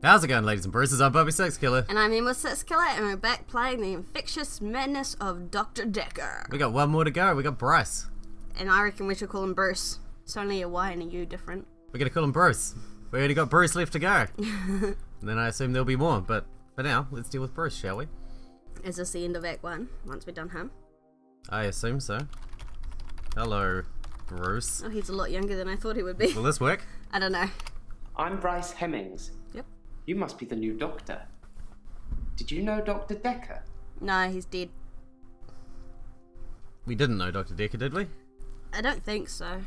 How's it going, ladies and bruises? I'm Bobby Sex Killer. And I'm Emilz and I To, and we're back playing the Infectious madness of Dr. Dekker. We got one more to go. We got Bryce. And I reckon we should call him Bruce. It's only a Y and a U different. We're going to call him Bruce. We already got Bruce left to go. And then I assume there'll be more, but for now, let's deal with Bruce, shall we? Is this the end of Act 1, once we've done him? I assume so. Hello, Bruce. Oh, he's a lot younger than I thought he would be. Will this work? I don't know. I'm Bryce Hemmings. Yep. You must be the new doctor. Did you know Dr. Dekker? No, he's dead. We didn't know Dr. Dekker, did we? I don't think so.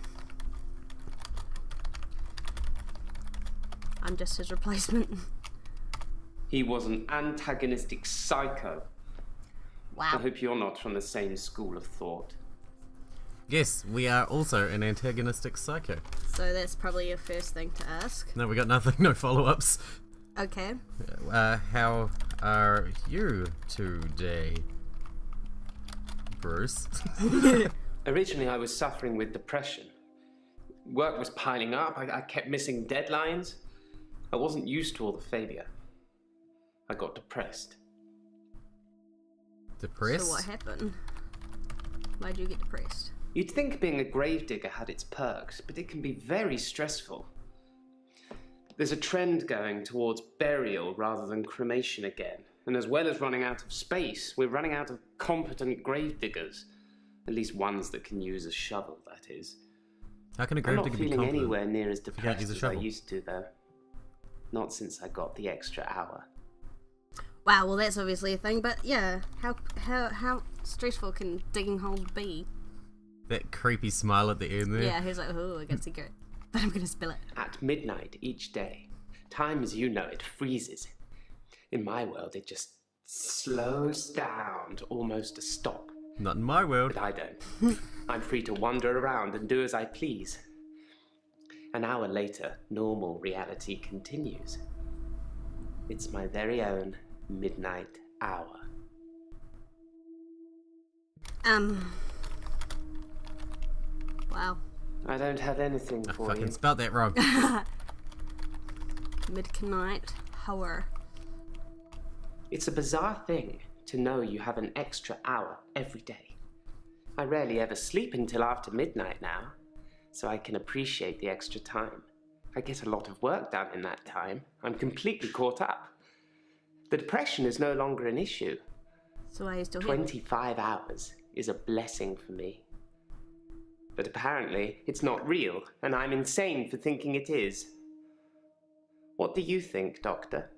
I'm just his replacement. He was an antagonistic psycho. Wow. I hope you're not from the same school of thought. Yes, we are also an antagonistic psycho. So that's probably your first thing to ask. No, we got nothing, no follow-ups. Okay. How are you today, Bruce? Originally, I was suffering with depression. Work was piling up. I kept missing deadlines. I wasn't used to all the failure. I got depressed. Depressed? So what happened? Why'd you get depressed? You'd think being a gravedigger had its perks, but it can be very stressful. There's a trend going towards burial rather than cremation again. And as well as running out of space, we're running out of competent gravediggers. At least ones that can use a shovel, that is. How can a I'm gravedigger not be feeling competent? anywhere near as can't depressed use a as I shovel? used to, though. Not since I got the extra hour. Wow, well that's obviously a thing, but yeah, how stressful can digging holes be? That creepy smile at the end there. Yeah, he's like, oh, I got a cigarette, but I'm gonna spill it. At midnight each day, time as you know it freezes. In my world, it just slows down to almost a stop. Not in my world. But I don't. I'm free to wander around and do as I please. An hour later, normal reality continues. It's my very own midnight hour. Wow. I don't have anything I for fucking you. spelled that wrong. Midnight hour. It's a bizarre thing to know you have an extra hour every day. I rarely ever sleep until after midnight now, so I can appreciate the extra time. I get a lot of work done in that time. I'm completely caught up. The depression is no longer an issue. So why are you still here? 25 hours is a blessing for me. But apparently, it's not real, and I'm insane for thinking it is. What do you think, Doctor?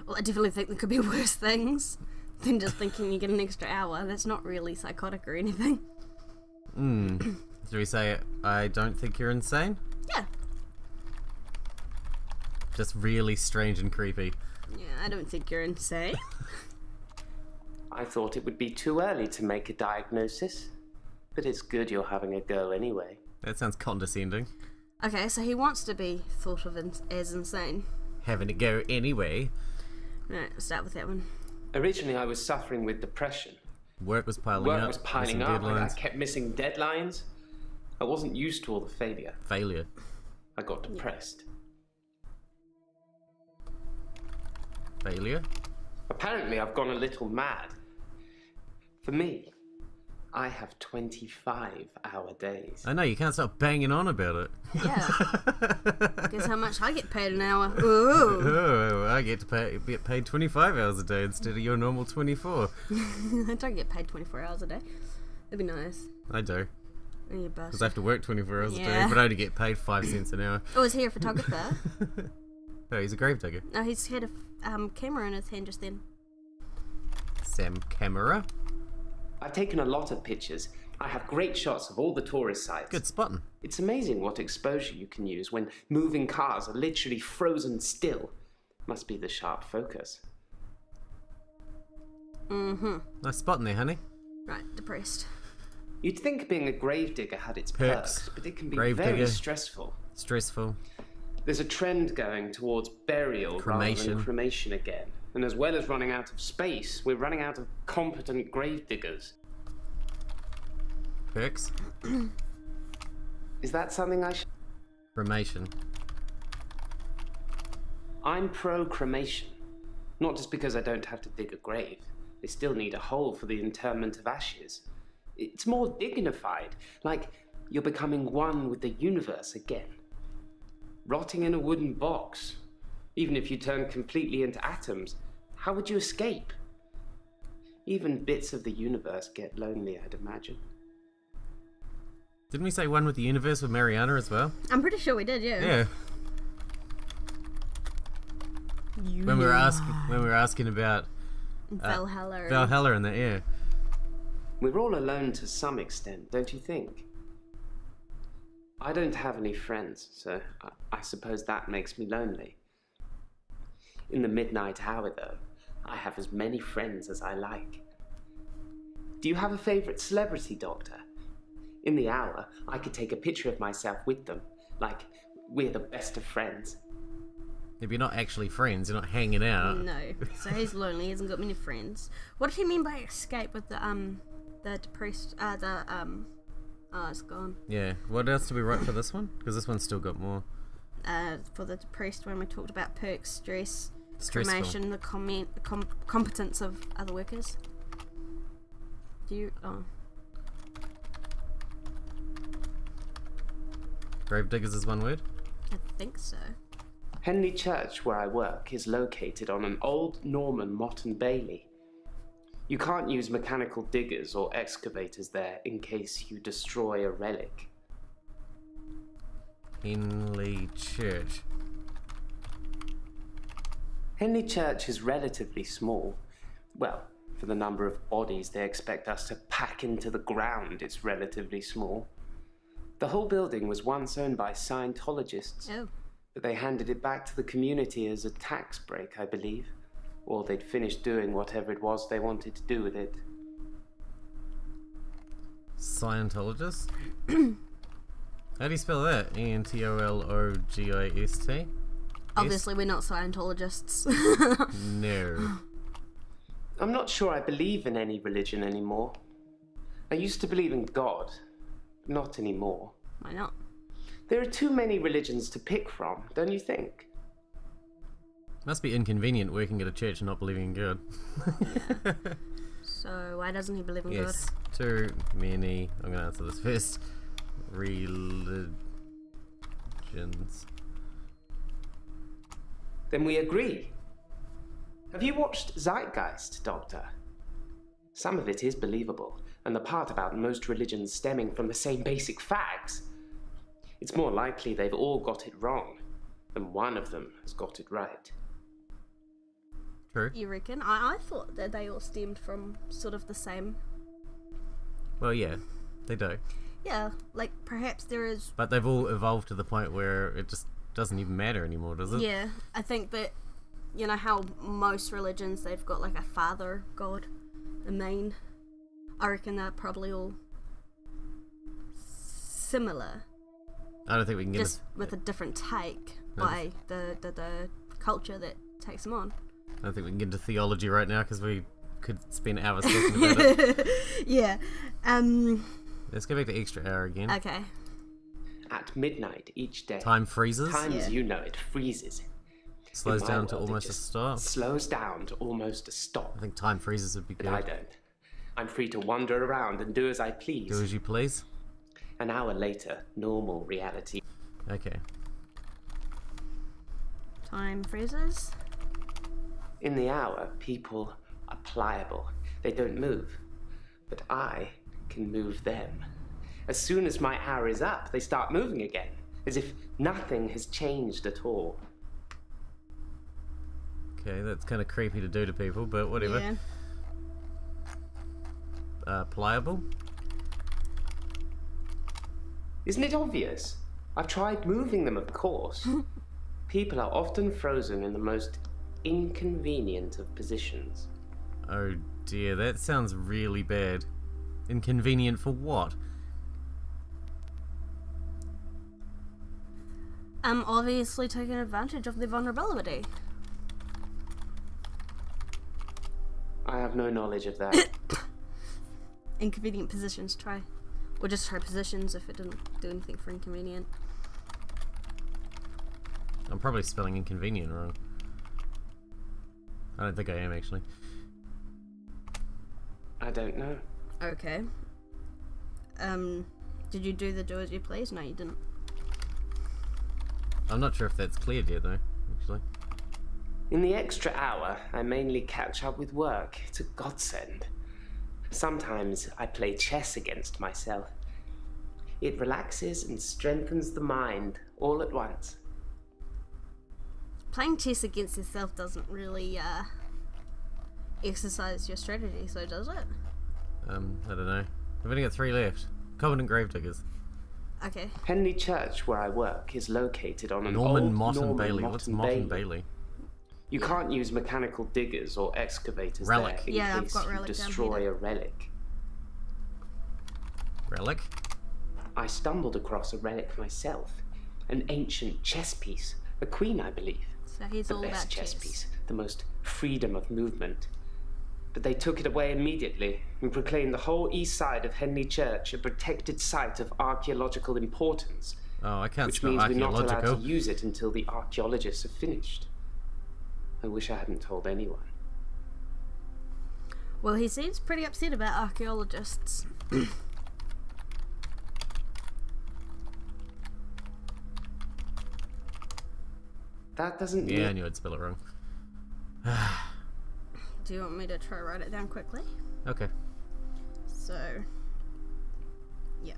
Well, I definitely think there could be worse things than just thinking you get an extra hour. That's not really psychotic or anything. Should we say, I don't think you're insane? Yeah. Just really strange and creepy. Yeah, I don't think you're insane. I thought it would be too early to make a diagnosis, but it's good you're having a go anyway. That sounds condescending. Okay, so he wants to be thought of as insane. Having it go anyway. Right, we'll start with that one. Originally, I was suffering with depression. Work was piling Work up. was piling missing up. I deadlines. kept missing deadlines. I wasn't used to all the failure. Failure. I got depressed. Failure? Apparently, I've gone a little mad. For me, I have 25-hour days. I know, you can't stop banging on about it. Yeah. Guess how much I get paid an hour? Ooh. Oh, I get paid 25 hours a day instead of your normal 24. I don't get paid 24 hours a day. That'd be nice. I do. Oh, you Because I bastard. have to work 24 hours a day, Yeah. but I only get paid 5 cents an hour. Oh, is he a photographer? Oh, he's a gravedigger. No, he's had a camera in his hand just then. Sam Camera. I've taken a lot of pictures. I have great shots of all the tourist sites. Good spotting. It's amazing what exposure you can use when moving cars are literally frozen still. Must be the sharp focus. Mm-hmm. Nice spotting there, honey. Right, depressed. You'd think being a gravedigger had its Perks. perks, but it can be Gravedigger. very stressful. Stressful. There's a trend going towards burial rather Cremation. than cremation again. And as well as running out of space, we're running out of competent gravediggers. Perks. Is that something I should... Cremation. I'm pro-cremation. Not just because I don't have to dig a grave. They still need a hole for the interment of ashes. It's more dignified, like you're becoming one with the universe again. Rotting in a wooden box. Even if you turn completely into atoms, how would you escape? Even bits of the universe get lonely, I'd imagine. Didn't we say one with the universe with Mariana as well? I'm pretty sure we did, yeah. Yeah. When we were asking about Valhalla in the air. We're all alone to some extent, don't you think? I don't have any friends, so I suppose that makes me lonely. In the midnight hour, though, I have as many friends as I like. Do you have a favorite celebrity, Doctor? In the hour, I could take a picture of myself with them, like we're the best of friends. If you're not actually friends, you're not hanging out. No. So he's lonely, he hasn't got many friends. What did he mean by escape with the depressed, oh, it's gone. Yeah. What else did we write for this one? Because this one's still got more. For the depressed one, we talked about perks, stress, Stressful. cremation, the competence of other workers. Gravediggers is one word? I think so. Henley Church, where I work, is located on an old Norman motte and bailey. You can't use mechanical diggers or excavators there in case you destroy a relic. Henley Church. Henley Church is relatively small. Well, for the number of bodies they expect us to pack into the ground, it's relatively small. The whole building was once owned by Scientologists, but they handed it back to the community as a tax break, I believe. Or they'd finished doing whatever it was they wanted to do with it. Scientologist? How do you spell that? Entologist? Obviously, we're not Scientologists. No. I'm not sure I believe in any religion anymore. I used to believe in God, but not anymore. Why not? There are too many religions to pick from, don't you think? Must be inconvenient working at a church and not believing in God. Yeah. So why doesn't he believe in Yes, too many. I'm going to answer this first. Religions. Then we agree. Have you watched Zeitgeist, Doctor? Some of it is believable, and the part about most religions stemming from the same basic facts. It's more likely they've all got it wrong than one of them has got it right. True. You reckon? I thought that they all stemmed from sort of the same. Well, yeah, they do. Yeah, like perhaps there is. But they've all evolved to the point where it just doesn't even matter anymore, does it? Yeah, I think that, you know how most religions, they've got like a father god, a main. I reckon they're probably all similar. I don't think we can get just with a different take by the culture that takes them on. I don't think we can get into theology right now because we could spend hours talking about it. Yeah. Let's go back to extra hour again. Okay. At midnight each day. Time freezes. Time, as you know it, freezes. Slows In my down to world, it almost a just stop. Slows down to almost a stop. I think time freezes would be But good. I don't. I'm free to wander around and do as I please. Do as you please. An hour later, normal reality. Okay. Time freezes. In the hour, people are pliable. They don't move. But I can move them. As soon as my hour is up, they start moving again, as if nothing has changed at all. Okay, that's kind of creepy to do to people, but whatever. Yeah. Pliable? Isn't it obvious? I've tried moving them, of course. People are often frozen in the most inconvenient of positions. Oh dear, that sounds really bad. Inconvenient for what? Obviously taking advantage of their vulnerability. I have no knowledge of that. Inconvenient positions, try. Or just try positions if it didn't do anything for inconvenient. I'm probably spelling inconvenient wrong. I don't think I am, actually. I don't know. Okay. Did you do the do as you please? No, you didn't. I'm not sure if that's cleared yet, though, actually. In the extra hour, I mainly catch up with work. It's a godsend. Sometimes I play chess against myself. It relaxes and strengthens the mind all at once. Playing chess against yourself doesn't really exercise your strategy, so does it? I don't know. I've only got 3 left. Covenant Gravediggers. Okay. Henley Church, where I work, is located on an Norman old Mott and Norman Bailey. Mott What's and Mott and Bailey? You can't use mechanical diggers or excavators Relic. there in Yeah, I've case got you relic down destroy here. a relic. Relic? I stumbled across a relic myself. An ancient chess piece. A queen, I believe. So he's The all best about chess chess. piece. The most freedom of movement. But they took it away immediately and proclaimed the whole east side of Henley Church a protected site of archaeological importance. Oh, I can't Which spell means we're not allowed to archaeological. use it until the archaeologists have finished. I wish I hadn't told anyone. Well, he seems pretty upset about archaeologists. That doesn't Yeah, I mean... knew I'd spell it wrong. Do you want me to try write it down quickly? Okay. So, yeah.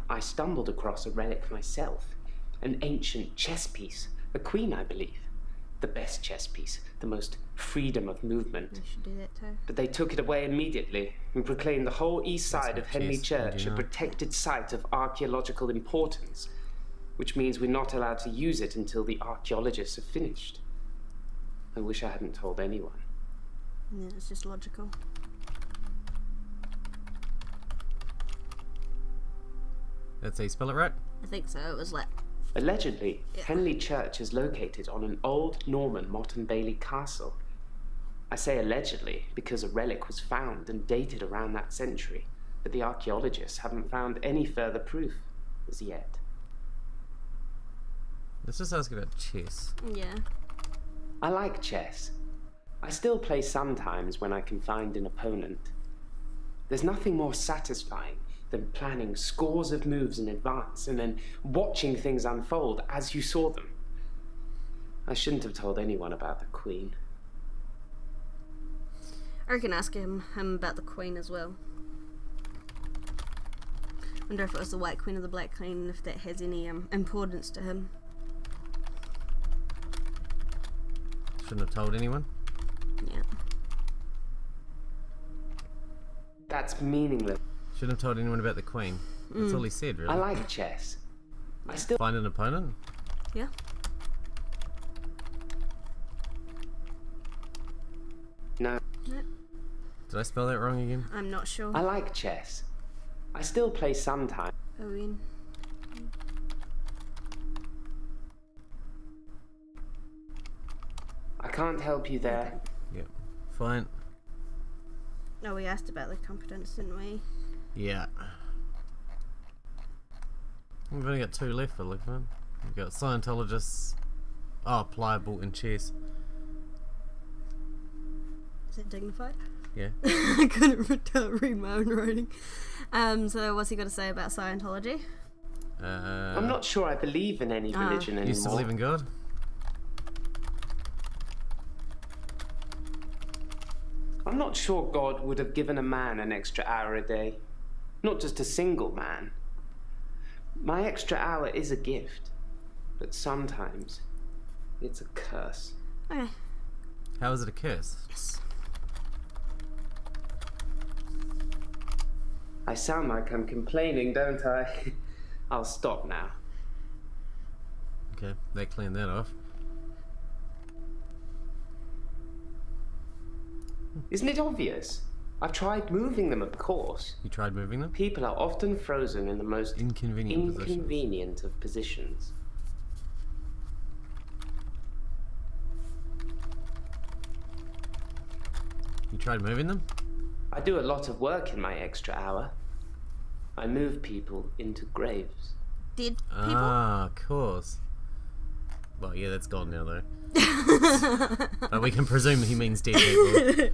I stumbled across a relic myself. An ancient chess piece. A queen, I believe. The best chess piece. The most freedom of movement. I should do that too. But they took it away immediately and proclaimed the whole east side of not Henley chess, Church a yeah. protected site of archaeological importance. Which means we're not allowed to use it until the archaeologists have finished. I wish I hadn't told anyone. Yeah, it's just logical. That's how you spell it right? I think so. It was like, Allegedly, Yeah. Henley Church is located on an old Norman Mott and Bailey castle. I say allegedly because a relic was found and dated around that century, but the archaeologists haven't found any further proof as yet. Let's just ask about chess. yeah. I like chess. I still play sometimes when I can find an opponent. There's nothing more satisfying than planning scores of moves in advance and then watching things unfold as you saw them. I shouldn't have told anyone about the Queen. I can ask him about the Queen as well. Wonder if it was the White Queen or the Black Queen, if that has any importance to him. Shouldn't have told anyone. Yeah. That's meaningless. Shouldn't have told anyone about the Queen. That's all he said, really. I like chess. I still... Find an opponent? Yeah. No, Did I spell that wrong again? I'm not sure. I like chess. I still play sometimes. Owen. I can't help you there. Yep. Fine. Oh, we asked about the competence, didn't we? Yeah. We've only got 2 left for like that. We've got Scientologists. Oh, pliable and chess. Is it dignified? Yeah. I couldn't read my own writing. So what's he got to say about Scientology? I'm not sure I believe in any religion anymore. You still believe in God? I'm not sure God would have given a man an extra hour a day. Not just a single man. My extra hour is a gift, but sometimes it's a curse. Okay. How is it a curse? Yes. I sound like I'm complaining, don't I? I'll stop now. Okay, they cleaned that off. Isn't it obvious? I've tried moving them, of course. You tried moving them? People are often frozen in the most Inconvenient positions. inconvenient of positions. You tried moving them? I do a lot of work in my extra hour. I move people into graves. Dead people? Ah, of course. Well, yeah, that's gone now, though. But we can presume he means dead people.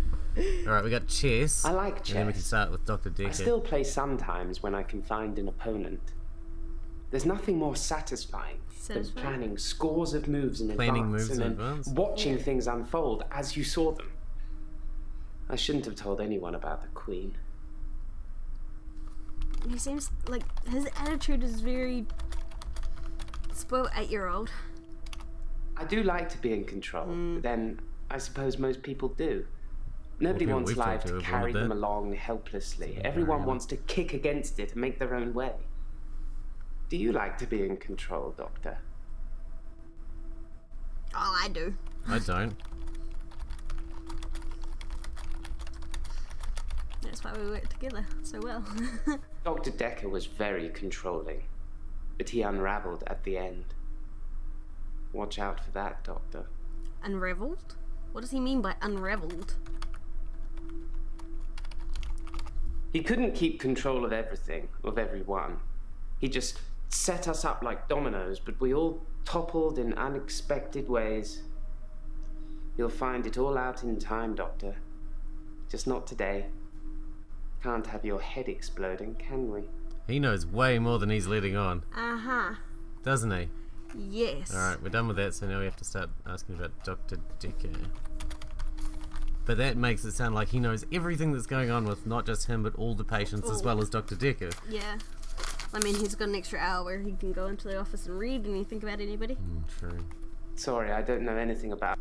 Alright, we got chess. I like And then we can chess. start with Dr. Dekker. I still play sometimes when I can find an opponent. There's nothing more satisfying than planning scores of moves in advance and then watching things unfold as you saw them. I shouldn't have told anyone about the Queen. He seems like his attitude is very spoiled 8-year-old. I do like to be in control, but then I suppose most people do. Nobody wants life to carry them along helplessly. Everyone wants to kick against it and make their own way. Do you like to be in control, Doctor? Oh, I do. I don't. That's why we work together so well. Dr. Dekker was very controlling, but he unraveled at the end. Watch out for that, Doctor. Unraveled? What does he mean by unraveled? He couldn't keep control of everything, of everyone. He just set us up like dominoes, but we all toppled in unexpected ways. You'll find it all out in time, Doctor. Just not today. Can't have your head exploding, can we? He knows way more than he's letting on. Uh-huh. Doesn't he? Yes. Alright, we're done with that, so now we have to start asking about Dr. Dekker. But that makes it sound like he knows everything that's going on with not just him, but all the patients as well as Dr. Dekker. Yeah. I mean, he's got an extra hour where he can go into the office and read anything about anybody. True. Sorry, I don't know anything about...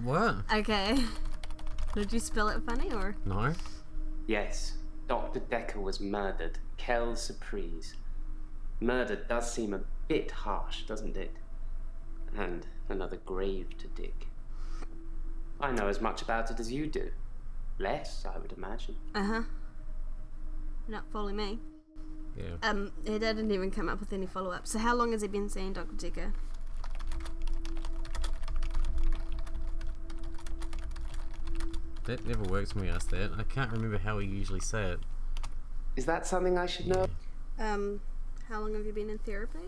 What? Okay. Did you spell it funny, or? No? Yes, Dr. Dekker was murdered. Quelle surprise. Murder does seem a bit harsh, doesn't it? And another grave to dig. I know as much about it as you do. Less, I would imagine. Uh-huh. Not following me. Yeah. He didn't even come up with any follow-up. So how long has he been seeing Dr. Dekker? That never works when we ask that. I can't remember how we usually say it. Is that something I should know? How long have you been in therapy?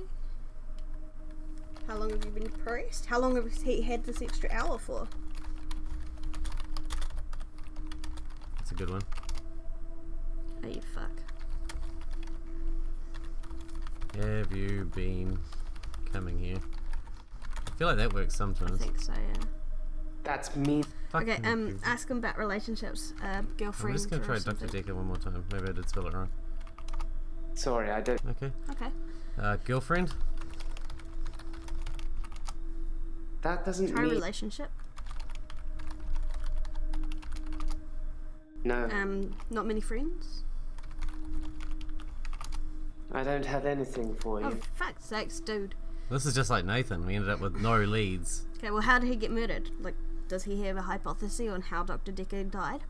How long have you been depressed? How long have he had this extra hour for? That's a good one. Oh, you fuck. Have you been coming here? I feel like that works I sometimes. think so, yeah. That's me. Okay, ask him about relationships, girlfriend. I'm just gonna try or Dr. something. Dekker one more time. Maybe I did spell it wrong. Sorry, I don't... Okay. Okay. Girlfriend? That doesn't Try mean... relationship. No, Not many friends. I don't have anything for you. Oh, fuck's sakes, dude. This is just like Nathan. We ended up with no leads. Okay, well, how did he get murdered? Like, does he have a hypothesis on how Dr. Dekker died?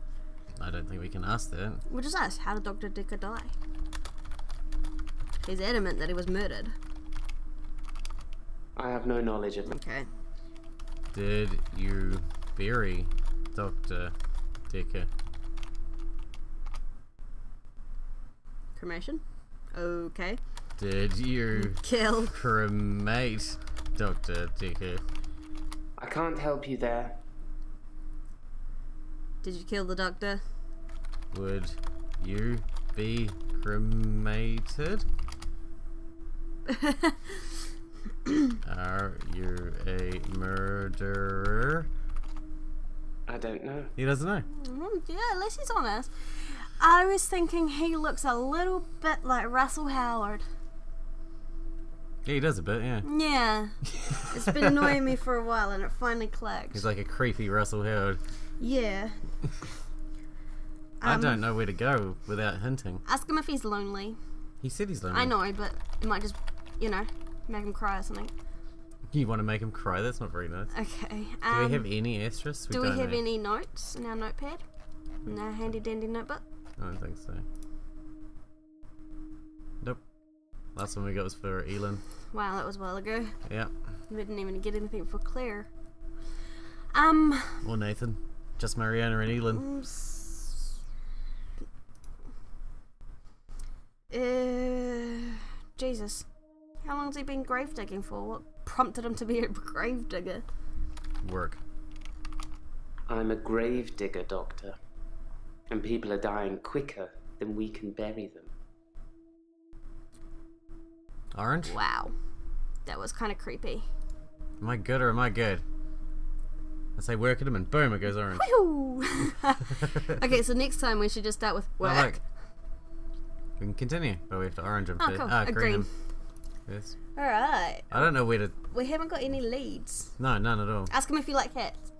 I don't think we can ask that. We'll just ask, how did Dr. Dekker die? He's adamant that he was murdered. I have no knowledge of... Okay. Did you bury Dr. Dekker? Cremation? Okay. Did you Kill. cremate Dr. Dekker? I can't help you there. Did you kill the doctor? Would you be cremated? Are you a murderer? I don't know. He doesn't know. Yeah, at least he's honest. I was thinking he looks a little bit like Russell Howard. Yeah, he does a bit, yeah. Yeah. It's been annoying me for a while and it finally clicked. He's like a creepy Russell Howard. Yeah. I don't know where to go without hinting. Ask him if he's lonely. He said he's lonely. I know, but it might just, make him cry or something. You want to make him cry? That's not very nice. Okay. Do we have any asterisks? Do we don't have know. any notes in our notepad? No handy dandy notebook? I don't think so. Nope. Last one we got was for Elin. Wow, that was a while ago. Yeah. We didn't even get anything for Claire. Or Nathan. Just Mariana and Elin. Jesus. How long has he been grave digging for? prompted him to be a grave digger? Work. I'm a grave digger, Doctor. And people are dying quicker than we can bury them. Orange? Wow. That was kind of creepy. Am I good or am I good? I say work at him and boom, it goes orange. Whew. Okay, so next time we should just start with work. Oh, look. We can continue, but we have to orange him Oh, first. cool. Ah, A green green. him. Yes. Alright. I don't know where to... We haven't got any leads. No, none at all. Ask him if you like cats.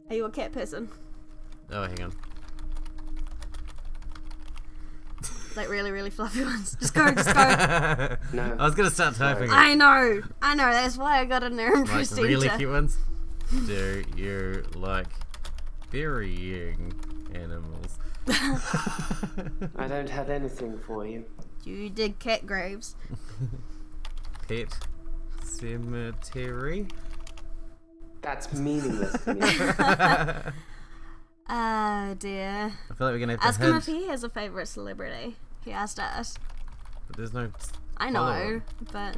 Are you a cat person? Oh, hang on. Like really, really fluffy ones. Just go, just go. No. I was going to start typing it. I know. That's why I got in there and Like pressed really enter. cute ones? Do you like burying animals? I don't have anything for you. You dig cat graves. Pet cemetery? That's meaningless to me. Oh dear. I feel like we're going to have Ask to him hint, if he has a favourite celebrity. He asked us. but there's no... I follow-up. know, but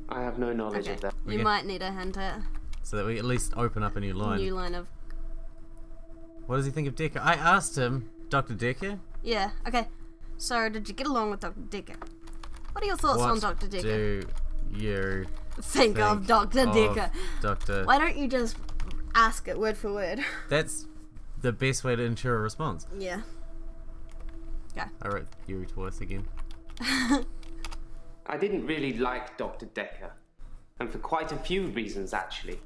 I have no knowledge okay. of that. You Okay. might need a hint at So that we at least open up a new line. new line of What does he think of Dekker? I asked him, Dr. Dekker, yeah. Okay. So did you get along with Dr. Dekker? What are your thoughts on what Dr. Dekker? do you Think of Dr. of Dekker. Dr. Why don't you just ask it word for word? That's the best way to ensure a response. Yeah. I wrote you twice again. I didn't really like Dr. Dekker. And for quite a few reasons, actually.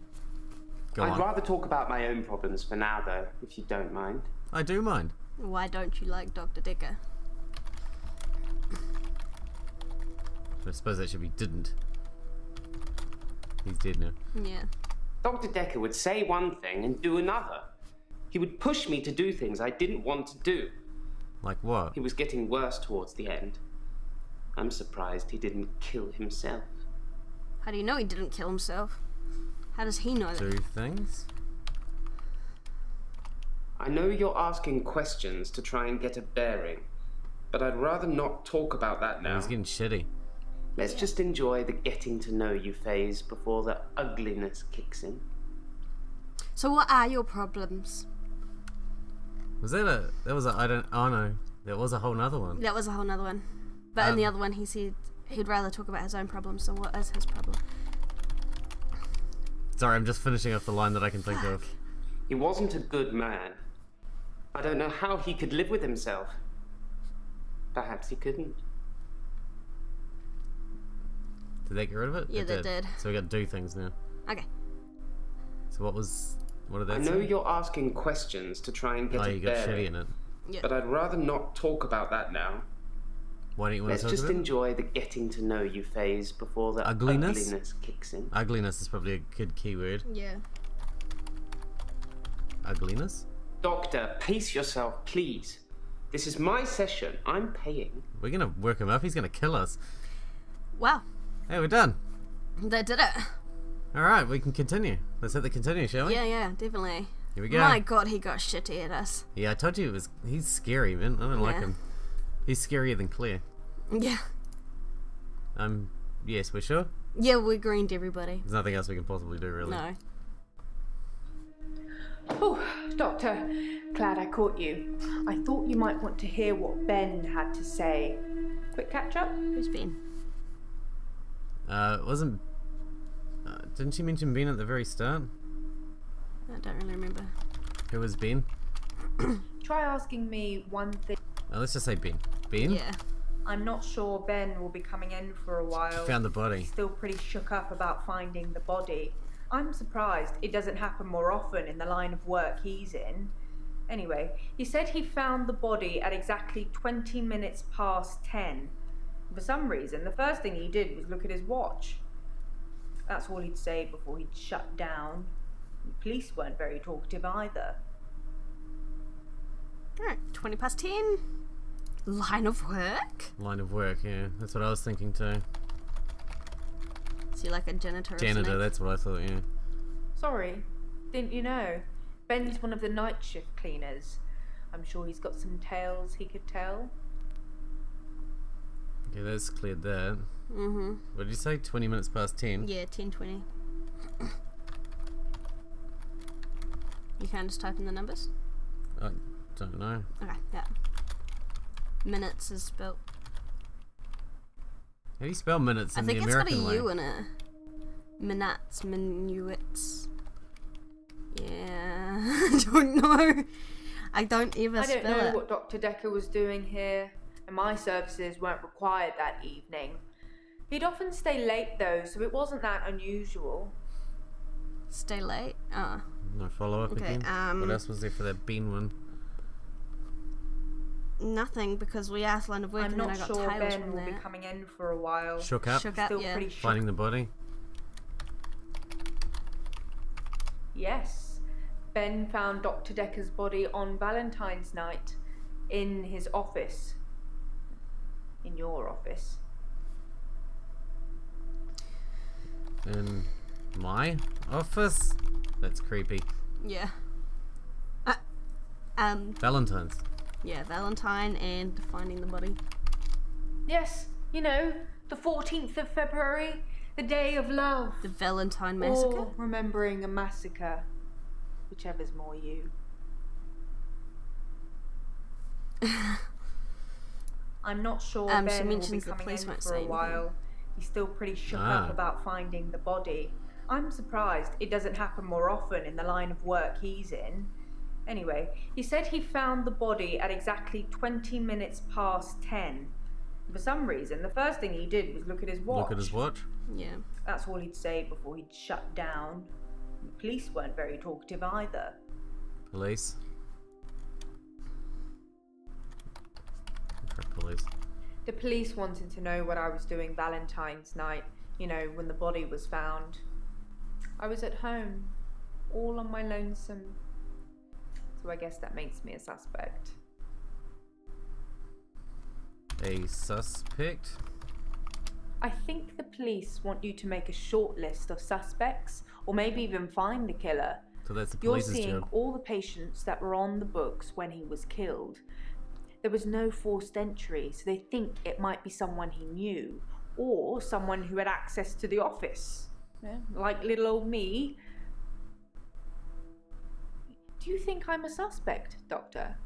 Go I'd on. rather talk about my own problems for now, though, if you don't mind. I do mind. Why don't you like Dr. Dekker? I suppose that should be didn't. He's dead now. Yeah. Dr. Dekker would say one thing and do another. He would push me to do things I didn't want to do. Like what? He was getting worse towards the end. I'm surprised he didn't kill himself. How do you know he didn't kill himself? How does he know that? Do things? I know you're asking questions to try and get a bearing, but I'd rather not talk about that Oh, now. he's getting shitty. Let's just enjoy the getting to know you phase before the ugliness kicks in. So what are your problems? Was that a... That was a... I don't... Oh no. There was a whole nother one. That was a whole nother one. But in the other one he said he'd rather talk about his own problems, so what is his problem? Sorry, I'm just finishing off the line that I can think of. He wasn't a good man. I don't know how he could live with himself. Perhaps he couldn't. Did they get rid of it? Yeah, It they did. So we got to do things now. Okay. So what was... What did that I know say? you're asking questions to try and get Oh, a you got shitty bearing, in it. Yeah. but I'd rather not talk about that now. Why don't you want Let's to talk just about it? enjoy the getting to know you phase before the Ugliness? ugliness kicks in. Ugliness is probably a good keyword. Yeah. Ugliness? Doctor, pace yourself, please. This is my session. I'm paying. We're going to work him up. He's going to kill us. Wow. Hey, we're done. They did it. Alright, we can continue. Let's hit the continue, shall we? Yeah, definitely. Here we go. My god, he got shitty at us. Yeah, I told you it was... He's scary, man. I don't like Yeah. him. He's scarier than Claire. Yeah. Yes, we're sure? Yeah, we greened everybody. There's nothing else we can possibly do, really. No. Oh, Doctor, glad I caught you. I thought you might want to hear what Ben had to say. Quick catch up? Who's been? Wasn't... didn't she mention Ben at the very start? I don't really remember. Who was Ben? Try asking me one thing. Oh, let's just say Ben. Ben? Yeah. I'm not sure Ben will be coming in for a while. Found the body. He's still pretty shook up about finding the body. I'm surprised it doesn't happen more often in the line of work he's in. Anyway, he said he found the body at exactly 20 minutes past 10. For some reason, the first thing he did was look at his watch. That's all he'd say before he'd shut down. The police weren't very talkative either. Alright, 20 past 10. Line of work? Line of work, yeah. That's what I was thinking too. Is he like a janitor or Janitor, something? that's what I thought, yeah. Sorry, didn't you know? Ben's one of the night shift cleaners. I'm sure he's got some tales he could tell. Okay, that's cleared that. Mm-hmm. What did you say? 20 minutes past 10? Yeah, 10:20. You can just type in the numbers. I don't know. Okay, yeah. Minutes is spelled. How do you spell minutes I in think the it's got American a way? U in it. Minutes, minuets. Yeah, I don't know. I don't ever I don't spell know it. what Dr. Dekker was doing here, and my services weren't required that evening. He'd often stay late though, so it wasn't that unusual. Stay late? Oh. No follow-up Okay, again? What else was there for that Ben one? Nothing, because we asked line of work I'm and then I not got sure tails Ben from will be that. coming in for a while. Shook up? Shook up, Still yeah. pretty shook. Finding the body? Yes. Ben found Dr. Dekker's body on Valentine's night in his office. In your office. In my office? That's creepy. Yeah. Valentine's. Yeah, Valentine and finding the body. Yes, you know, the 14th of February, the day of love. The Valentine massacre? Or remembering a massacre. Whichever's more you. I'm not sure She Ben will be mentions the coming police in won't for say a anything. while. He's still pretty shook Ah. up about finding the body. I'm surprised it doesn't happen more often in the line of work he's in. Anyway, he said he found the body at exactly 20 minutes past 10. For some reason, the first thing he did was look at his watch. Look at his watch. Yeah. That's all he'd say before he'd shut down. The police weren't very talkative either. Police. For police. The police wanted to know what I was doing Valentine's night, you know, when the body was found. I was at home, all on my lonesome. So I guess that makes me a suspect. A suspect? I think the police want you to make a short list of suspects, or maybe even find the killer. So that's the You're police's seeing job. all the patients that were on the books when he was killed. There was no forced entry, so they think it might be someone he knew, or someone who had access to the office. Yeah, like little old me. Do you think I'm a suspect, Doctor?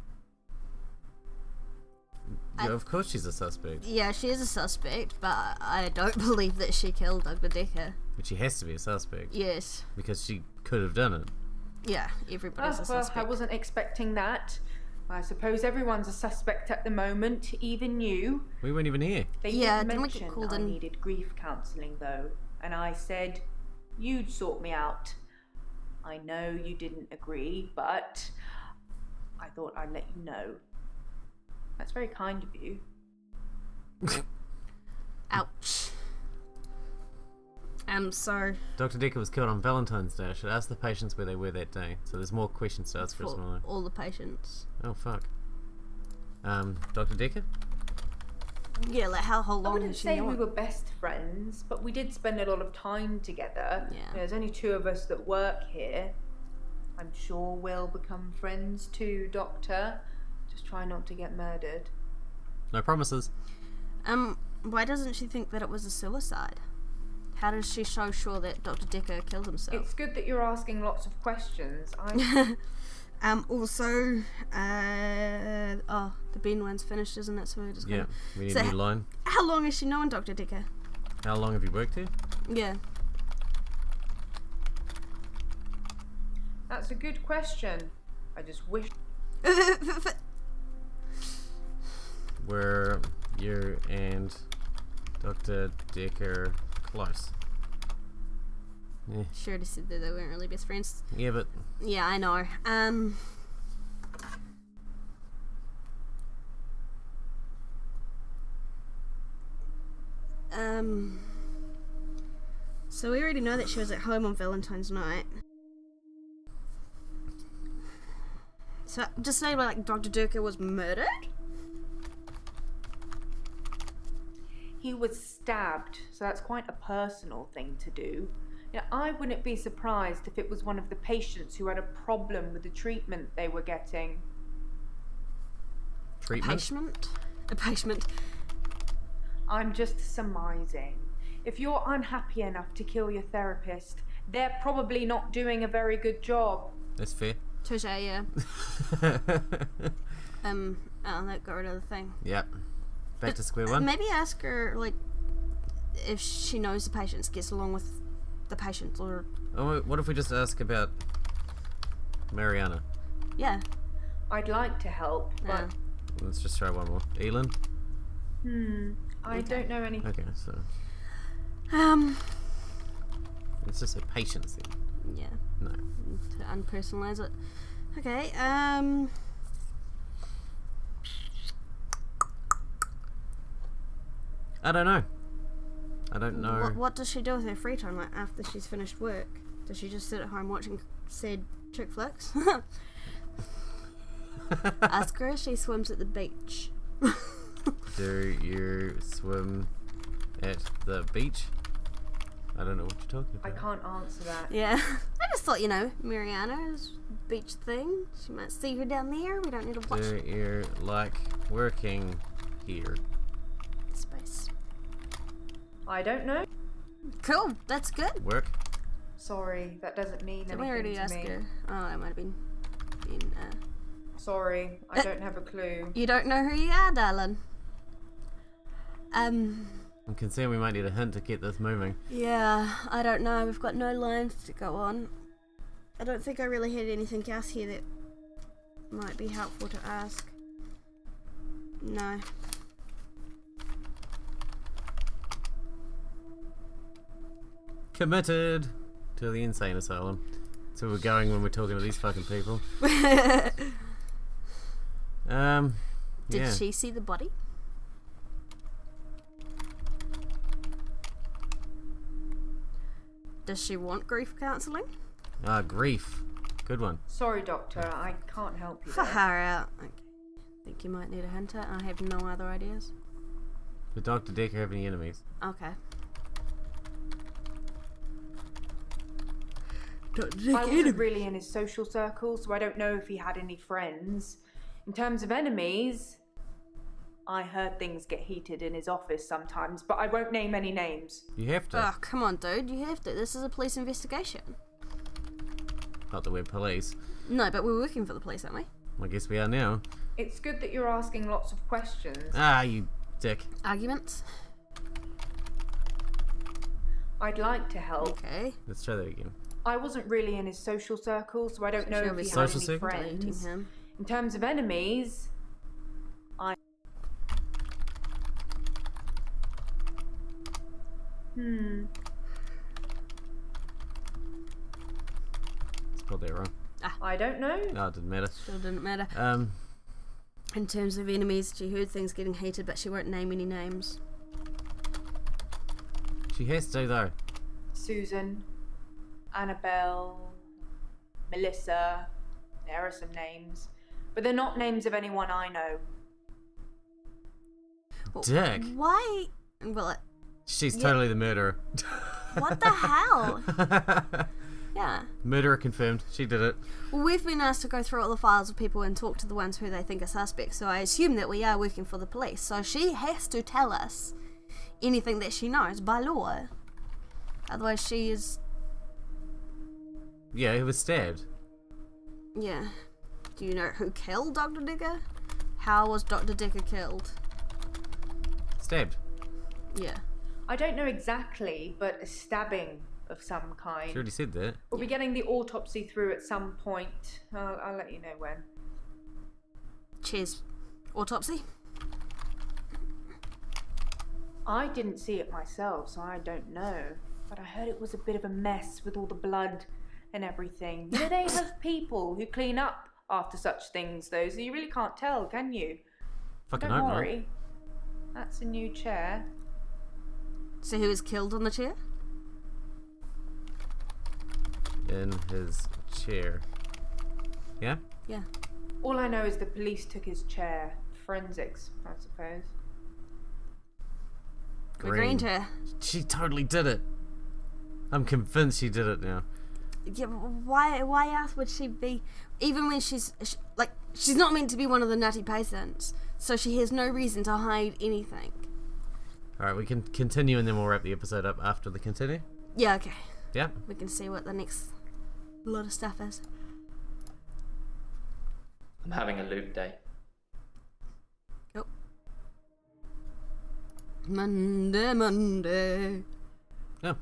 Yeah, of course she's a suspect. Yeah, she is a suspect, but I don't believe that she killed Dr. Dekker. But she has to be a suspect. Yes. Because she could have done it. Yeah, everybody's a Well, suspect. I wasn't expecting that. I suppose everyone's a suspect at the moment, even you. We weren't even here. They Yeah, did didn't we get mention called I in? needed grief counselling though, and I said you'd sort me out. I know you didn't agree, but I thought I'd let you know. That's very kind of you. Ouch. So Dr. Dekker was killed on Valentine's Day. I should ask the patients where they were that day. So there's more questions to ask for us. for all the patients. Oh, fuck. Dr. Dekker? Yeah, like how I long wouldn't has she say we known? were best friends, but we did spend a lot of time together. Yeah. There's only two of us that work here. I'm sure we'll become friends too, Doctor. Just try not to get murdered. No promises. Why doesn't she think that it was a suicide? How does she so sure that Dr. Dekker killed himself? It's good that you're asking lots of questions. Also, the Ben one's finished, isn't it? So we're just Yeah, gonna... we need So a new line. How long has she known Dr. Dekker? How long have you worked here? Yeah. That's a good question. I just wish. Were you and Dr. Dekker close? Yeah, She already said that they weren't really best friends. yeah, but Yeah, I know. So we already know that she was at home on Valentine's night. So just say like Dr. Dekker was murdered? He was stabbed, so that's quite a personal thing to do. Now, I wouldn't be surprised if it was one of the patients who had a problem with the treatment they were getting. treatment? Patient? A patient. I'm just surmising. If you're unhappy enough to kill your therapist, they're probably not doing a very good job. That's fair. Touche, yeah. That got rid of the thing. Yep. Back to square one. Maybe ask her, like, if she knows the patients, gets along with the patients, or... Oh, what if we just ask about Mariana? Yeah. I'd like to help, but... Let's just try one more. Elin? I don't know anything. Okay, so... Let's just say patients then. Yeah. No. To unpersonalize it. Okay, I don't know. I don't know. What does she do with her free time, like, after she's finished work? Does she just sit at home watching sad chick flicks? Ask her if she swims at the beach. Do you swim at the beach? I don't know what you're talking I about. can't answer that. Yeah. I just thought, Mariana's beach thing. She might see her down there. We don't need to watch Do you like working here? space. I don't know. Cool. That's good. Work? Sorry, that doesn't mean Did we anything already to ask me. her? Oh, it might have been Sorry, I don't have a clue. you don't know who you are, darling. I'm concerned we might need a hint to get this moving. Yeah, I don't know. We've got no lines to go on. I don't think I really had anything else here that might be helpful to ask. No. Committed to the insane asylum. So we're going when we're talking to these fucking people. Did yeah. she see the body? Does she want grief counselling? Ah, grief. Good one. Sorry, Doctor, I can't help you. Far there. out. Okay. Think you might need a hunter. I have no other ideas. Did Dr. Dekker have any enemies? Okay. I wasn't really in his social circle, so I don't know if he had any friends. In terms of enemies, I heard things get heated in his office sometimes, but I won't name any names. You have to. Oh, come on, dude. You have to. This is a police investigation. Not that we're police. No, but we're working for the police, aren't we? I guess we are now. It's good that you're asking lots of questions. Ah, you dick. Arguments? I'd like to help. Okay. Let's try that again. I wasn't really in his social circle, so I don't know if he had Social any circle? Deleting friends. him. In terms of enemies, Spelled that wrong. I don't know. No, it didn't matter. Still didn't matter. Um, In terms of enemies, she heard things getting heated, but she won't name any names. she has to though. Susan, Annabelle, Melissa. There are some names, but they're not names of anyone I know. Dick. Why? Well, She's totally the murderer. what the hell? Yeah. Murderer confirmed. She did it. Well, we've been asked to go through all the files of people and talk to the ones who they think are suspects, so I assume that we are working for the police. So she has to tell us anything that she knows by law. Otherwise she is... Yeah, he was stabbed. Yeah. Do you know who killed Dr. Dekker? How was Dr. Dekker killed? Stabbed. Yeah. I don't know exactly, but a stabbing of some kind. She already said that. We'll be getting the autopsy through at some point. I'll let you know when. Cheers. Autopsy? I didn't see it myself, so I don't know. But I heard it was a bit of a mess with all the blood and everything. You know, they have people who clean up after such things, though, so you really can't tell, can you? Fucking Don't hope not. worry. That's a new chair. So he was killed on the chair? In his chair. Yeah? Yeah. All I know is the police took his chair. Forensics, I suppose. We're green chair. She totally did it. I'm convinced she did it now. Yeah, but why else would she be... Even when she's not meant to be one of the nutty patients, so she has no reason to hide anything. Alright, we can continue and then we'll wrap the episode up after the continue. Yeah, okay. Yeah. We can see what the next lot of stuff is. I'm having a loop day. Yep. Monday. Oh.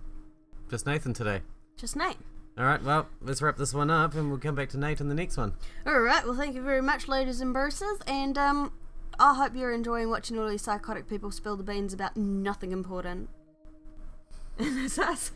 Just Nathan today. Just Nate. Alright, well, let's wrap this one up and we'll come back to Nate in the next one. Alright, well thank you very much, ladies and bruises, and I hope you're enjoying watching all these psychotic people spill the beans about nothing important. And that's us.